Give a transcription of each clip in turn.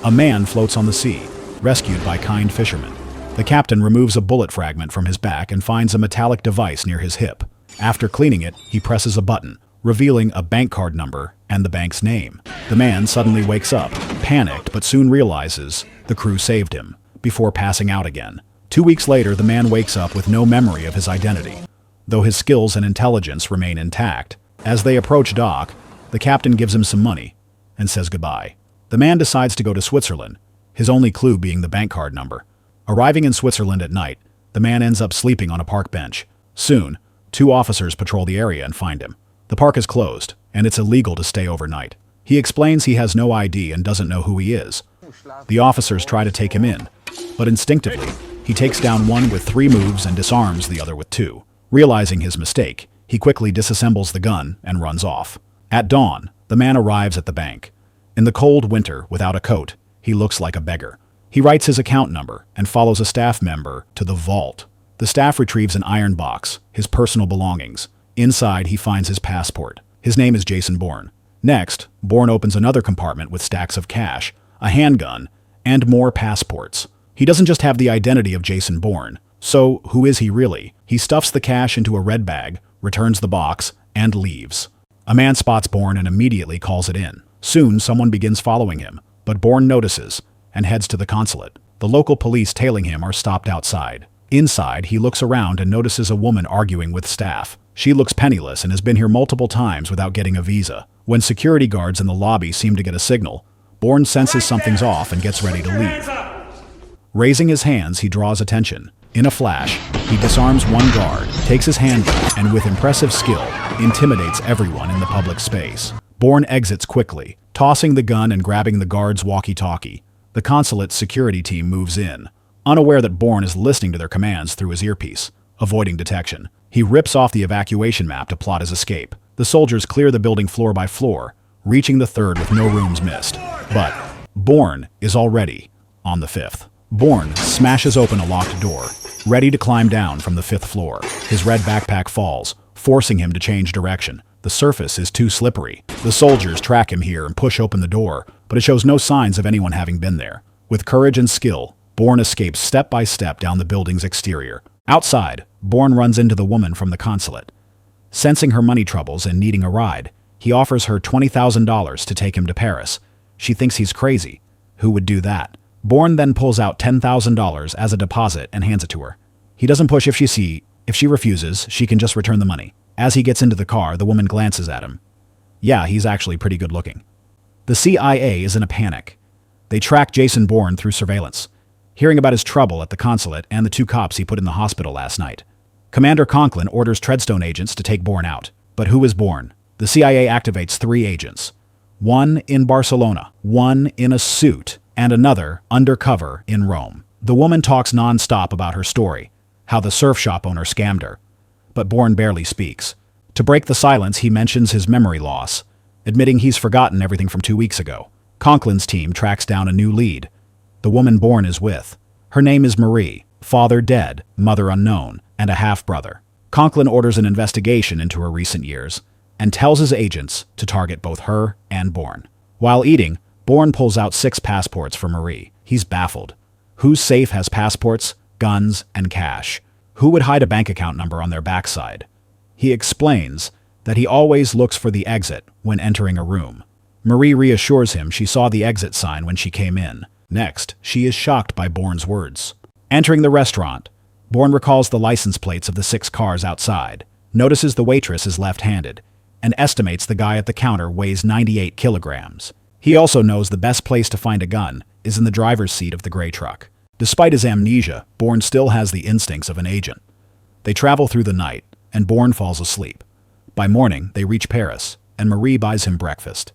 A man floats on the sea, rescued by kind fishermen. The captain removes a bullet fragment from his back and finds a metallic device near his hip. After cleaning it, he presses a button, revealing a bank card number and the bank's name. The man suddenly wakes up, panicked, but soon realizes the crew saved him, before passing out again. 2 weeks later, the man wakes up with no memory of his identity, though his skills and intelligence remain intact. As they approach dock, the captain gives him some money and says goodbye. The man decides to go to Switzerland, his only clue being the bank card number. Arriving in Switzerland at night, the man ends up sleeping on a park bench. Soon, 2 officers patrol the area and find him. The park is closed, and it's illegal to stay overnight. He explains he has no ID and doesn't know who he is. The officers try to take him in, but instinctively, he takes down one with 3 moves and disarms the other with 2. Realizing his mistake, he quickly disassembles the gun and runs off. At dawn, the man arrives at the bank. In the cold winter, without a coat, he looks like a beggar. He writes his account number and follows a staff member to the vault. The staff retrieves an iron box, his personal belongings. Inside, he finds his passport. His name is Jason Bourne. Next, Bourne opens another compartment with stacks of cash, a handgun, and more passports. He doesn't just have the identity of Jason Bourne. So, who is he really? He stuffs the cash into a red bag, returns the box, and leaves. A man spots Bourne and immediately calls it in. Soon, someone begins following him, but Bourne notices and heads to the consulate. The local police tailing him are stopped outside. Inside, he looks around and notices a woman arguing with staff. She looks penniless and has been here multiple times without getting a visa. When security guards in the lobby seem to get a signal, Bourne senses something's off and gets ready to leave. Raising his hands, he draws attention. In a flash, he disarms one guard, takes his handgun, and with impressive skill, intimidates everyone in the public space. Bourne exits quickly, tossing the gun and grabbing the guard's walkie-talkie. The consulate's security team moves in, unaware that Bourne is listening to their commands through his earpiece. Avoiding detection, he rips off the evacuation map to plot his escape. The soldiers clear the building floor by floor, reaching the 3rd with no rooms missed. But Bourne is already on the 5th. Bourne smashes open a locked door, ready to climb down from the 5th floor. His red backpack falls, forcing him to change direction. The surface is too slippery. The soldiers track him here and push open the door, but it shows no signs of anyone having been there. With courage and skill, Bourne escapes step by step down the building's exterior. Outside, Bourne runs into the woman from the consulate. Sensing her money troubles and needing a ride, he offers her $20,000 to take him to Paris. She thinks he's crazy. Who would do that? Bourne then pulls out $10,000 as a deposit and hands it to her. He doesn't push if she refuses, she can just return the money. As he gets into the car, the woman glances at him. Yeah, he's actually pretty good looking. The CIA is in a panic. They track Jason Bourne through surveillance, hearing about his trouble at the consulate and the 2 cops he put in the hospital last night. Commander Conklin orders Treadstone agents to take Bourne out. But who is Bourne? The CIA activates 3 agents. 1 in Barcelona, 1 in a suit, and another undercover in Rome. The woman talks non-stop about her story, how the surf shop owner scammed her. But Bourne barely speaks. To break the silence, he mentions his memory loss, admitting he's forgotten everything from 2 weeks ago. Conklin's team tracks down a new lead. The woman Bourne is with. Her name is Marie, father dead, mother unknown, and a half-brother. Conklin orders an investigation into her recent years and tells his agents to target both her and Bourne. While eating, Bourne pulls out 6 passports for Marie. He's baffled. Whose safe has passports, guns, and cash? Who would hide a bank account number on their backside? He explains that he always looks for the exit when entering a room. Marie reassures him she saw the exit sign when she came in. Next, she is shocked by Bourne's words. Entering the restaurant, Bourne recalls the license plates of the 6 cars outside, notices the waitress is left-handed, and estimates the guy at the counter weighs 98 kilograms. He also knows the best place to find a gun is in the driver's seat of the gray truck. Despite his amnesia, Bourne still has the instincts of an agent. They travel through the night, and Bourne falls asleep. By morning, they reach Paris, and Marie buys him breakfast.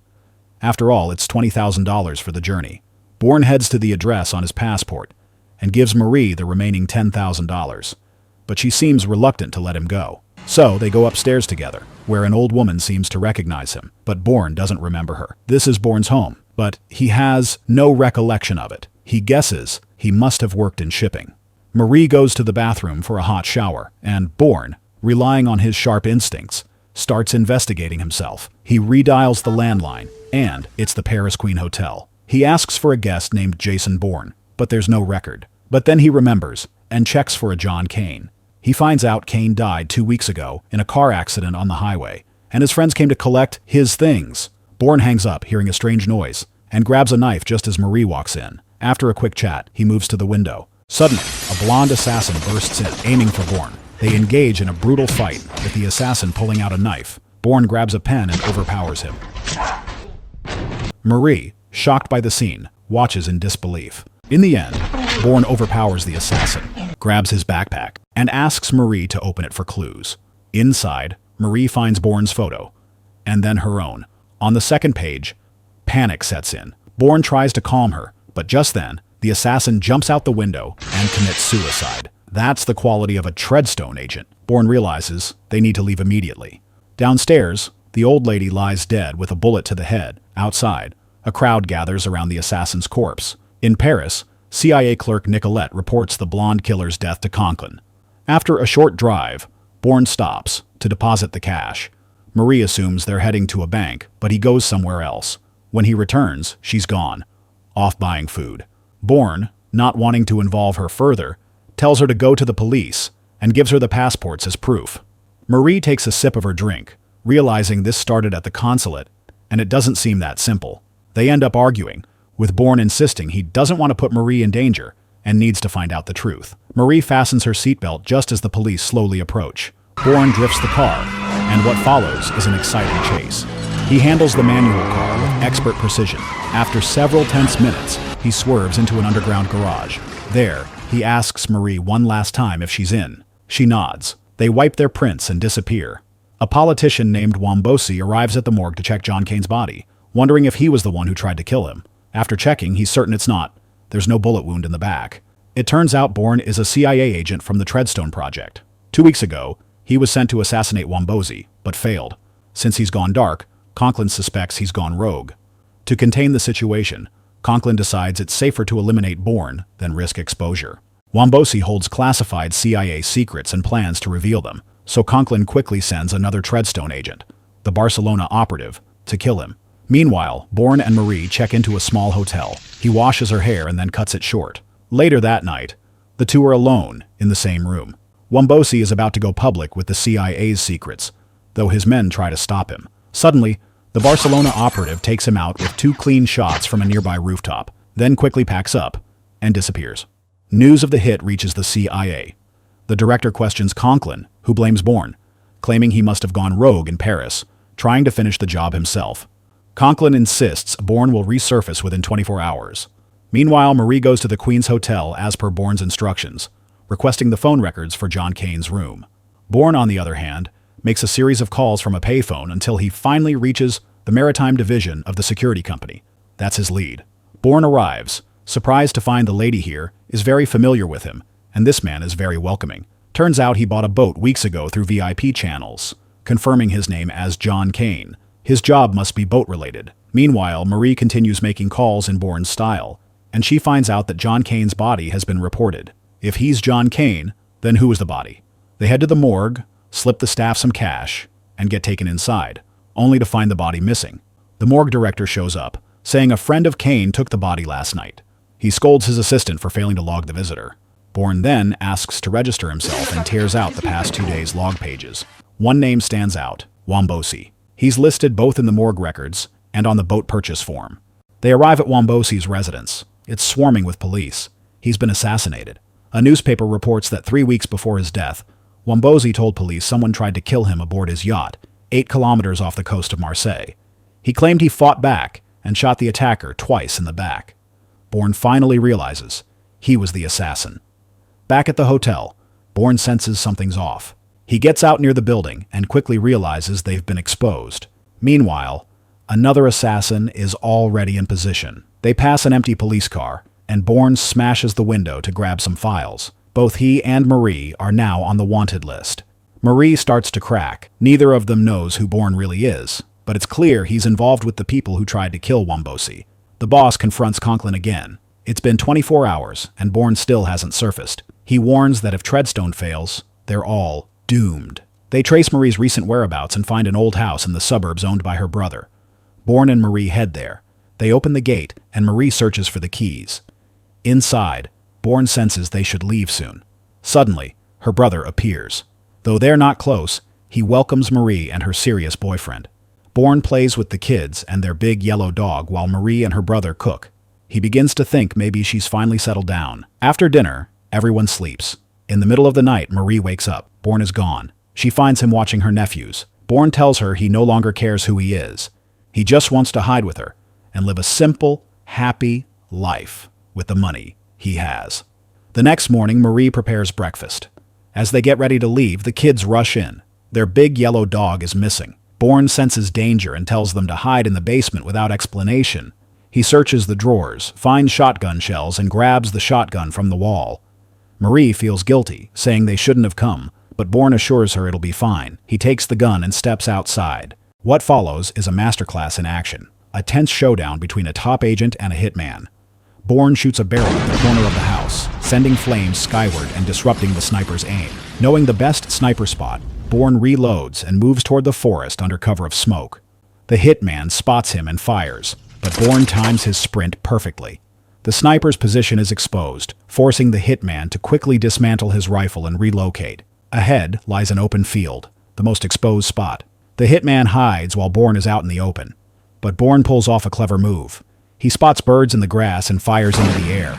After all, it's $20,000 for the journey. Bourne heads to the address on his passport and gives Marie the remaining $10,000, but she seems reluctant to let him go. So they go upstairs together, where an old woman seems to recognize him, but Bourne doesn't remember her. This is Bourne's home, but he has no recollection of it. He guesses he must have worked in shipping. Marie goes to the bathroom for a hot shower, and Bourne, relying on his sharp instincts, starts investigating himself. He redials the landline, and it's the Paris Queen Hotel. He asks for a guest named Jason Bourne, but there's no record. But then he remembers and checks for a John Kane. He finds out Kane died 2 weeks ago in a car accident on the highway, and his friends came to collect his things. Bourne hangs up, hearing a strange noise, and grabs a knife just as Marie walks in. After a quick chat, he moves to the window. Suddenly, a blonde assassin bursts in, aiming for Bourne. They engage in a brutal fight, with the assassin pulling out a knife. Bourne grabs a pen and overpowers him. Marie, shocked by the scene, watches in disbelief. In the end, Bourne overpowers the assassin, grabs his backpack, and asks Marie to open it for clues. Inside, Marie finds Bourne's photo, and then her own. On the second page, panic sets in. Bourne tries to calm her, but just then, the assassin jumps out the window and commits suicide. That's the quality of a Treadstone agent. Bourne realizes they need to leave immediately. Downstairs, the old lady lies dead with a bullet to the head. Outside, a crowd gathers around the assassin's corpse. In Paris, CIA clerk Nicolette reports the blonde killer's death to Conklin. After a short drive, Bourne stops to deposit the cash. Marie assumes they're heading to a bank, but he goes somewhere else. When he returns, she's gone, off buying food. Bourne, not wanting to involve her further, tells her to go to the police and gives her the passports as proof. Marie takes a sip of her drink, realizing this started at the consulate, and it doesn't seem that simple. They end up arguing, with Bourne insisting he doesn't want to put Marie in danger and needs to find out the truth. Marie fastens her seatbelt just as the police slowly approach. Bourne drifts the car, and what follows is an exciting chase. He handles the manual car with expert precision. After several tense minutes, he swerves into an underground garage. There, he asks Marie one last time if she's in. She nods. They wipe their prints and disappear. A politician named Wombosi arrives at the morgue to check John Kane's body, wondering if he was the one who tried to kill him. After checking, he's certain it's not. There's no bullet wound in the back. It turns out Bourne is a CIA agent from the Treadstone Project. 2 weeks ago, he was sent to assassinate Wombosi, but failed. Since he's gone dark, Conklin suspects he's gone rogue. To contain the situation, Conklin decides it's safer to eliminate Bourne than risk exposure. Wombosi holds classified CIA secrets and plans to reveal them, so Conklin quickly sends another Treadstone agent, the Barcelona operative, to kill him. Meanwhile, Bourne and Marie check into a small hotel. He washes her hair and then cuts it short. Later that night, the two are alone in the same room. Wombosi is about to go public with the CIA's secrets, though his men try to stop him. Suddenly, the Barcelona operative takes him out with 2 clean shots from a nearby rooftop, then quickly packs up and disappears. News of the hit reaches the CIA. The director questions Conklin, who blames Bourne, claiming he must have gone rogue in Paris, trying to finish the job himself. Conklin insists Bourne will resurface within 24 hours. Meanwhile, Marie goes to the Queen's Hotel as per Bourne's instructions, requesting the phone records for John Kane's room. Bourne, on the other hand, makes a series of calls from a payphone until he finally reaches the Maritime Division of the security company. That's his lead. Bourne arrives, surprised to find the lady here is very familiar with him, and this man is very welcoming. Turns out he bought a boat weeks ago through VIP channels, confirming his name as John Kane. His job must be boat-related. Meanwhile, Marie continues making calls in Bourne's style, and she finds out that John Kane's body has been reported. If he's John Kane, then who is the body? They head to the morgue, slip the staff some cash, and get taken inside, only to find the body missing. The morgue director shows up, saying a friend of Kane took the body last night. He scolds his assistant for failing to log the visitor. Bourne then asks to register himself and tears out the past 2 days' log pages. One name stands out, Wombosi. He's listed both in the morgue records and on the boat purchase form. They arrive at Wombosi's residence. It's swarming with police. He's been assassinated. A newspaper reports that 3 weeks before his death, Wombosi told police someone tried to kill him aboard his yacht, 8 kilometers off the coast of Marseille. He claimed he fought back and shot the attacker twice in the back. Bourne finally realizes he was the assassin. Back at the hotel, Bourne senses something's off. He gets out near the building and quickly realizes they've been exposed. Meanwhile, another assassin is already in position. They pass an empty police car, and Bourne smashes the window to grab some files. Both he and Marie are now on the wanted list. Marie starts to crack. Neither of them knows who Bourne really is, but it's clear he's involved with the people who tried to kill Wombosi. The boss confronts Conklin again. It's been 24 hours, and Bourne still hasn't surfaced. He warns that if Treadstone fails, they're all doomed. They trace Marie's recent whereabouts and find an old house in the suburbs owned by her brother. Bourne and Marie head there. They open the gate, and Marie searches for the keys. Inside, Bourne senses they should leave soon. Suddenly, her brother appears. Though they're not close, he welcomes Marie and her serious boyfriend. Bourne plays with the kids and their big yellow dog while Marie and her brother cook. He begins to think maybe she's finally settled down. After dinner, everyone sleeps. In the middle of the night, Marie wakes up. Bourne is gone. She finds him watching her nephews. Bourne tells her he no longer cares who he is. He just wants to hide with her and live a simple, happy life with the money he has. The next morning, Marie prepares breakfast. As they get ready to leave, the kids rush in. Their big yellow dog is missing. Bourne senses danger and tells them to hide in the basement without explanation. He searches the drawers, finds shotgun shells, and grabs the shotgun from the wall. Marie feels guilty, saying they shouldn't have come, but Bourne assures her it'll be fine. He takes the gun and steps outside. What follows is a masterclass in action, a tense showdown between a top agent and a hitman. Bourne shoots a barrel at the corner of the house, sending flames skyward and disrupting the sniper's aim. Knowing the best sniper spot, Bourne reloads and moves toward the forest under cover of smoke. The hitman spots him and fires, but Bourne times his sprint perfectly. The sniper's position is exposed, forcing the hitman to quickly dismantle his rifle and relocate. Ahead lies an open field, the most exposed spot. The hitman hides while Bourne is out in the open, but Bourne pulls off a clever move. He spots birds in the grass and fires into the air.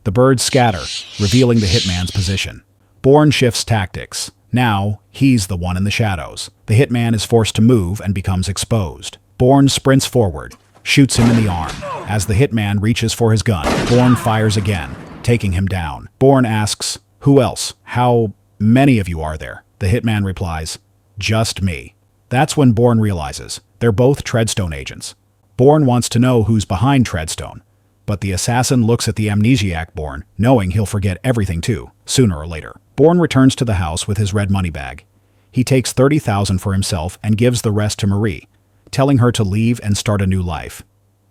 The birds scatter, revealing the hitman's position. Bourne shifts tactics. Now, he's the one in the shadows. The hitman is forced to move and becomes exposed. Bourne sprints forward, shoots him in the arm. As the hitman reaches for his gun, Bourne fires again, taking him down. Bourne asks, "Who else? How many of you are there?" The hitman replies, "Just me." That's when Bourne realizes they're both Treadstone agents. Bourne wants to know who's behind Treadstone, but the assassin looks at the amnesiac Bourne, knowing he'll forget everything too, sooner or later. Bourne returns to the house with his red money bag. He takes $30,000 for himself and gives the rest to Marie, telling her to leave and start a new life.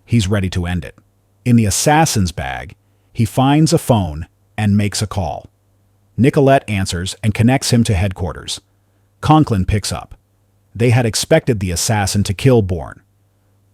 He's ready to end it. In the assassin's bag, he finds a phone and makes a call. Nicolette answers and connects him to headquarters. Conklin picks up. They had expected the assassin to kill Bourne.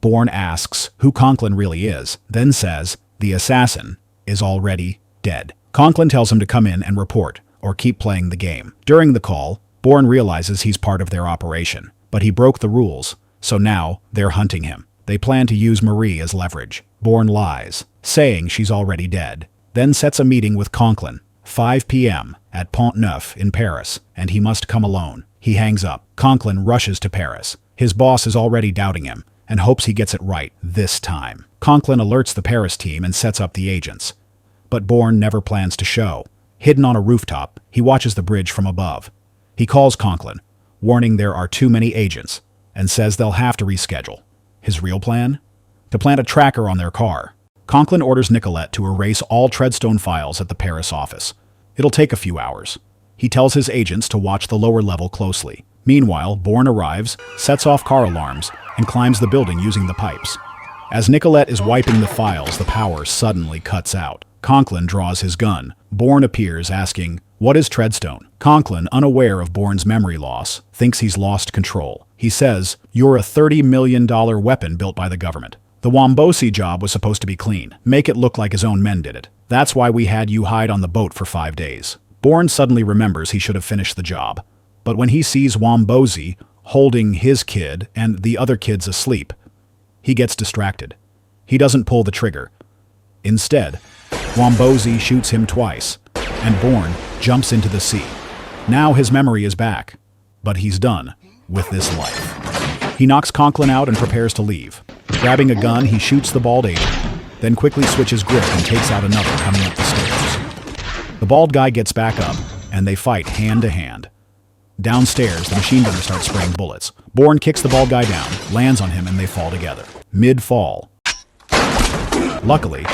Bourne asks who Conklin really is, then says the assassin is already dead. Conklin tells him to come in and report, or keep playing the game. During the call, Bourne realizes he's part of their operation, but he broke the rules, so now they're hunting him. They plan to use Marie as leverage. Bourne lies, saying she's already dead, then sets a meeting with Conklin, 5 p.m. at Pont Neuf in Paris, and he must come alone. He hangs up. Conklin rushes to Paris. His boss is already doubting him, and hopes he gets it right this time. Conklin alerts the Paris team and sets up the agents. But Bourne never plans to show. Hidden on a rooftop, he watches the bridge from above. He calls Conklin, warning there are too many agents, and says they'll have to reschedule. His real plan? To plant a tracker on their car. Conklin orders Nicolette to erase all Treadstone files at the Paris office. It'll take a few hours. He tells his agents to watch the lower level closely. Meanwhile, Bourne arrives, sets off car alarms, and climbs the building using the pipes. As Nicolette is wiping the files, the power suddenly cuts out. Conklin draws his gun. Bourne appears, asking, "What is Treadstone?" Conklin, unaware of Bourne's memory loss, thinks he's lost control. He says, "You're a $30 million weapon built by the government. The Wombosi job was supposed to be clean. Make it look like his own men did it. That's why we had you hide on the boat for 5 days." Bourne suddenly remembers he should have finished the job. But when he sees Wombosi holding his kid and the other kids asleep, he gets distracted. He doesn't pull the trigger. Instead, Wombosi shoots him twice, and Bourne jumps into the sea. Now his memory is back, but he's done with this life. He knocks Conklin out and prepares to leave. Grabbing a gun, he shoots the bald agent, then quickly switches grip and takes out another coming up the stairs. The bald guy gets back up, and they fight hand to hand. Downstairs, the machine gunner starts spraying bullets. Bourne kicks the bald guy down, lands on him, and they fall together. Mid-fall. Luckily,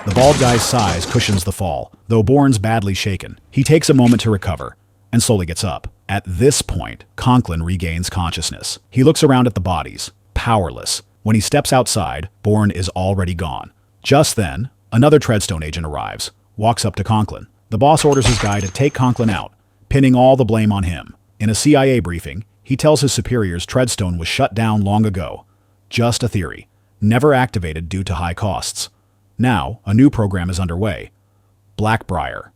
the bald guy's size cushions the fall, though Bourne's badly shaken. He takes a moment to recover, and slowly gets up. At this point, Conklin regains consciousness. He looks around at the bodies, powerless. When he steps outside, Bourne is already gone. Just then, another Treadstone agent arrives, walks up to Conklin. The boss orders his guy to take Conklin out, pinning all the blame on him. In a CIA briefing, he tells his superiors Treadstone was shut down long ago. Just a theory. never activated due to high costs. Now, a new program is underway. Blackbriar.